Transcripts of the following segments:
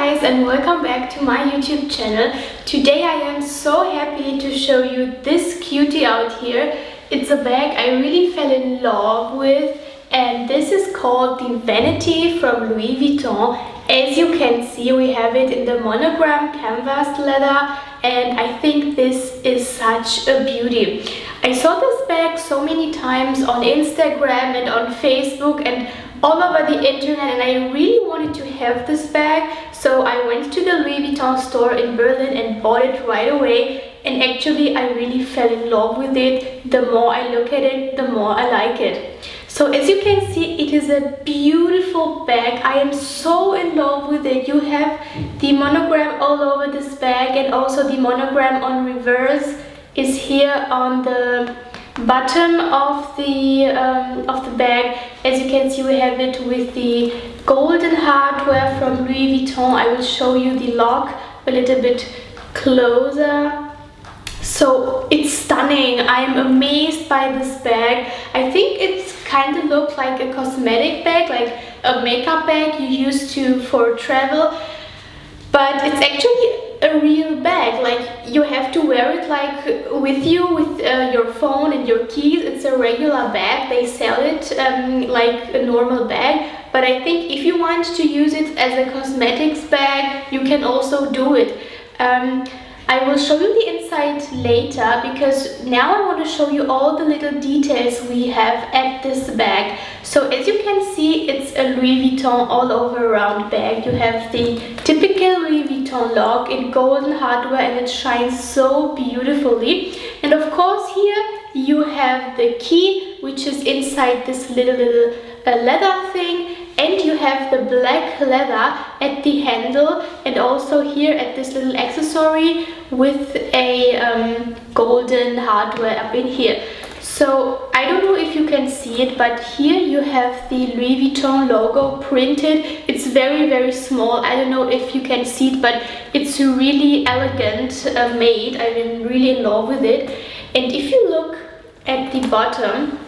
guys, and welcome back to my YouTube channel. Today I am so happy to show you this cutie out here. It's a bag I really fell in love with, and this is called the Vanity from Louis Vuitton. As you can see, we have it in the monogram canvas leather, and I think this is such a beauty. I saw this bag so many times on Instagram and on Facebook and all over the internet, and I really wanted to have this bag, so I went to the Louis Vuitton store in Berlin and bought it right away. And actually I really fell in love with it. The more I look at it, the more I like it. So as you can see, it is a beautiful bag. I am so in love with it. You have the monogram all over this bag, and also the monogram on reverse is here on the bottom of the bag. As you can see, we have it with the golden hardware from Louis Vuitton. I will show you the lock a little bit closer. So it's stunning. I am amazed by this bag. I think it's kind of looks like a cosmetic bag, like a makeup bag you use for travel, but it's actually a real bag. Like, you have to wear it like with you, with your phone and your keys. It's a regular bag. They sell it like a normal bag, but I think if you want to use it as a cosmetics bag, you can also do it. I will show you the inside later, because now I want to show you all the little details we have at this bag. So as you can see, it's a Louis Vuitton all over around bag. You have the typical Louis Vuitton lock in golden hardware, and it shines so beautifully. And of course here you have the key, which is inside this little leather thing. And you have the black leather at the handle, and also here at this little accessory with a golden hardware up in here. So I don't know if you can see it, but here you have the Louis Vuitton logo printed. It's very small. I don't know if you can see it, but it's really elegant made. I'm really in love with it. And if you look at the bottom,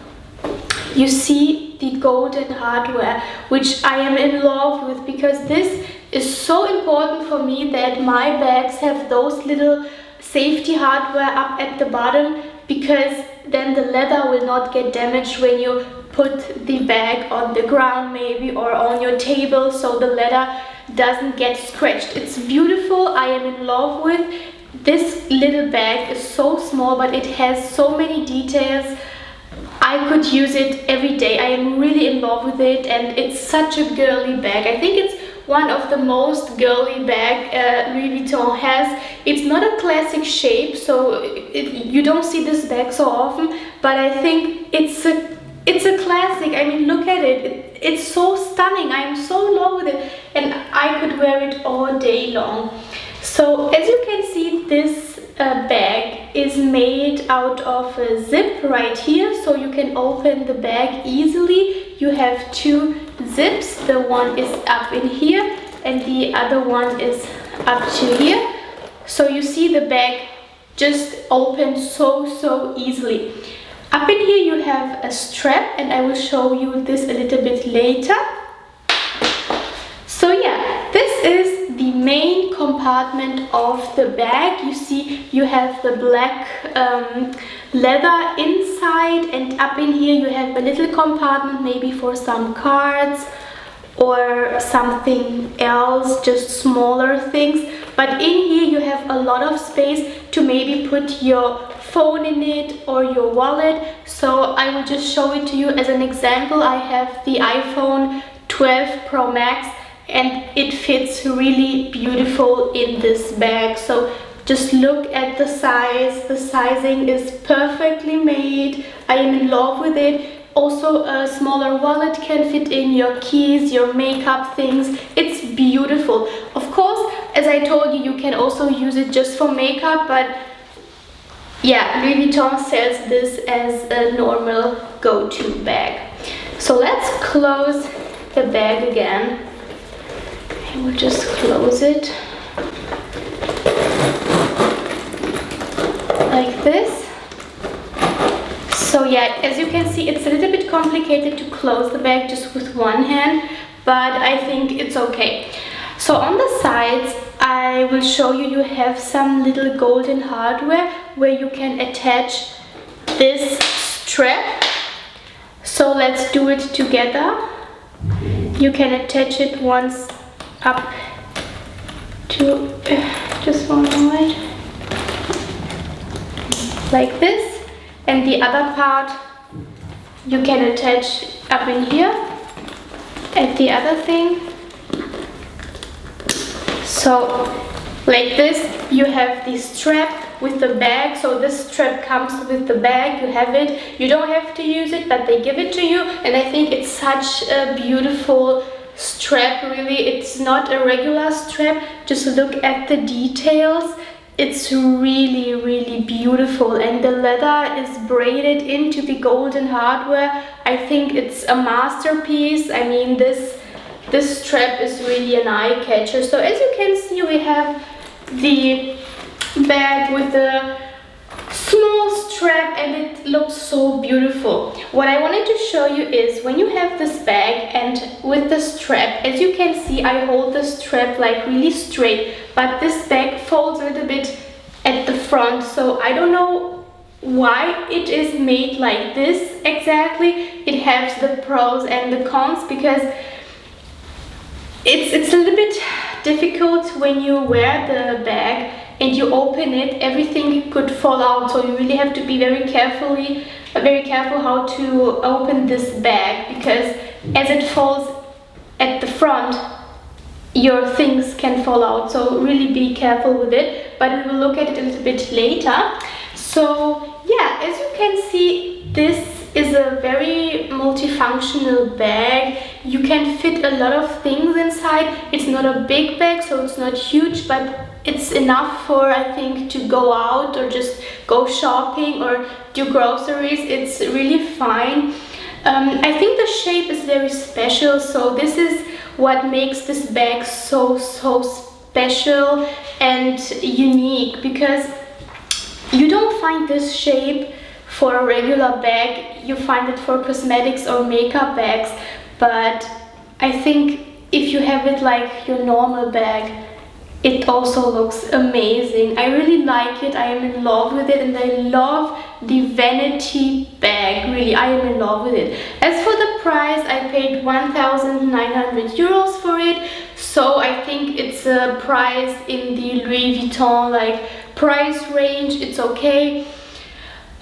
you see the golden hardware, which I am in love with, because this is so important for me that my bags have those little safety hardware up at the bottom, because then the leather will not get damaged when you put the bag on the ground maybe, or on your table, so the leather doesn't get scratched. It's beautiful. I am in love with this little bag. Is so small, but it has so many details. I could use it every day. I am really in love with it, and it's such a girly bag. I think it's one of the most girly bag Louis Vuitton has. It's not a classic shape, so you don't see this bag so often, but I think it's a classic. I mean, look at it. It's so stunning. I am so in love with it, and I could wear it all day long. So as you can see, this bag is made out of a zip right here, so you can open the bag easily. You have two zips. The one is up in here and the other one is up to here. So you see the bag just opens so easily. Up in here you have a strap, and I will show you this a little bit later. So yeah, this is the main compartment of the bag. You see you have the black leather inside, and up in here you have a little compartment maybe for some cards or something else, just smaller things. But in here you have a lot of space to maybe put your phone in it or your wallet. So I will just show it to you as an example. I have the iPhone 12 Pro Max, and it fits really beautiful in this bag. So just look at the size. The sizing is perfectly made. I am in love with it. Also, a smaller wallet can fit in your keys, your makeup things. It's beautiful. Of course, as I told you, you can also use it just for makeup, but yeah, Louis Vuitton sells this as a normal go-to bag. So let's close the bag again. We'll just close it like this. So yeah, as you can see, it's a little bit complicated to close the bag just with one hand, but I think it's okay. So on the side I will show you, you have some little golden hardware where you can attach this strap. So let's do it together. You can attach it once up to just one moment, like this, and the other part you can attach up in here at the other thing. So like this, you have the strap with the bag. So this strap comes with the bag, you have it, you don't have to use it, but they give it to you, and I think it's such a beautiful strap. Really, it's not a regular strap. Just look at the details. It's really beautiful, and the leather is braided into the golden hardware. I think it's a masterpiece. I mean, this strap is really an eye catcher. So as you can see, we have the bag with the small strap, and it looks so beautiful. What I wanted to show you is when you have this bag and with the strap, as you can see, I hold the strap like really straight, but this bag folds a little bit at the front. So I don't know why it is made like this exactly. It has the pros and the cons, because it's a little bit difficult when you wear the bag and you open it, everything could fall out. So you really have to be very careful how to open this bag, because as it falls at the front, your things can fall out. So really be careful with it, but we will look at it a little bit later. So yeah, as you can see, this is a very multifunctional bag. You can fit a lot of things inside. It's not a big bag, so it's not huge, but it's enough for, I think, to go out or just go shopping or do groceries. It's really fine. I think the shape is very special, so this is what makes this bag so special and unique, because you don't find this shape for a regular bag. You find it for cosmetics or makeup bags, but I think if you have it like your normal bag, it also looks amazing. I really like it. I am in love with it, and I love the vanity bag. Really, I am in love with it. As for the price, I paid 1,900 euros for it. So I think it's a price in the Louis Vuitton like price range. It's okay.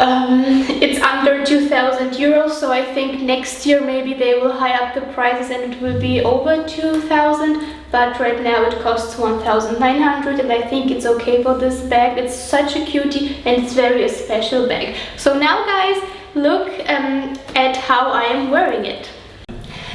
It's under 2,000 euros, so I think next year maybe they will high up the prices and it will be over 2,000, but right now it costs 1,900, and I think it's okay for this bag. It's such a cutie, and it's very a special bag. So now guys, look at how I am wearing it.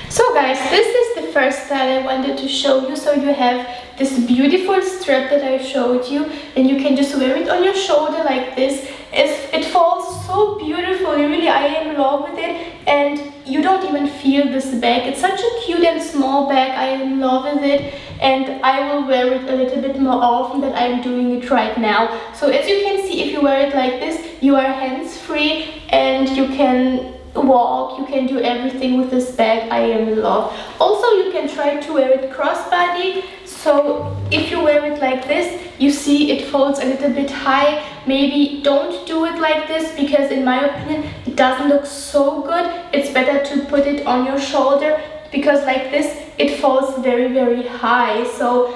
So guys, this is the first style I wanted to show you. So you have this beautiful strap that I showed you, and you can just wear it on your shoulder like this. It falls so beautifully. Really, I am in love with it, and you don't even feel this bag. It's such a cute and small bag. I am in love with it, and I will wear it a little bit more often than I'm doing it right now. So as you can see, if you wear it like this, you are hands-free and you can walk, you can do everything with this bag. I am in love. Also, you can try to wear it crossbody. So if you wear it like this, you see it folds a little bit high. Maybe don't do it like this, because in my opinion it doesn't look so good. It's better to put it on your shoulder, because like this it falls very high. So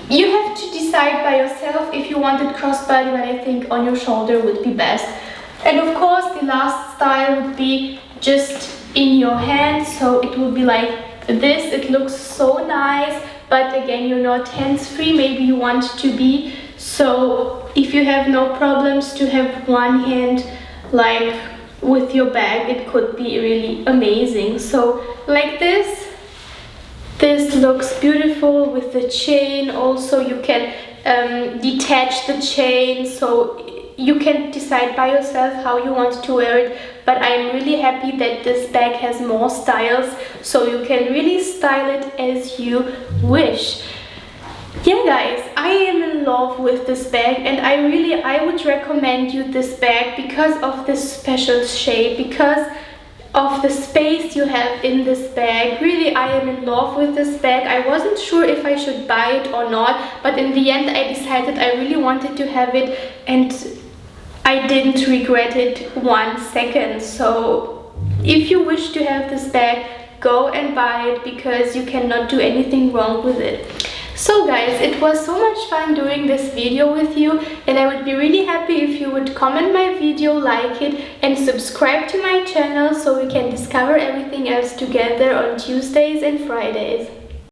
you have to decide by yourself if you want it crossbody, but I think on your shoulder would be best. And of course the last style would be just in your hand, so it will be like this. It looks so nice, but again, you're not hands-free. Maybe you want to be, so if you have no problems to have one hand like with your bag, it could be really amazing. So like this looks beautiful with the chain. Also you can detach the chain, so you can decide by yourself how you want to wear it, but I'm really happy that this bag has more styles, so you can really style it as you wish. Yeah guys, I am in love with this bag, and I would recommend you this bag because of this special shape, because of the space you have in this bag. Really, I am in love with this bag. I wasn't sure if I should buy it or not, but in the end I decided I really wanted to have it, and I didn't regret it 1 second. So if you wish to have this bag, go and buy it, because you cannot do anything wrong with it. So guys, it was so much fun doing this video with you, and I would be really happy if you would comment my video, like it, and subscribe to my channel so we can discover everything else together on Tuesdays and Fridays.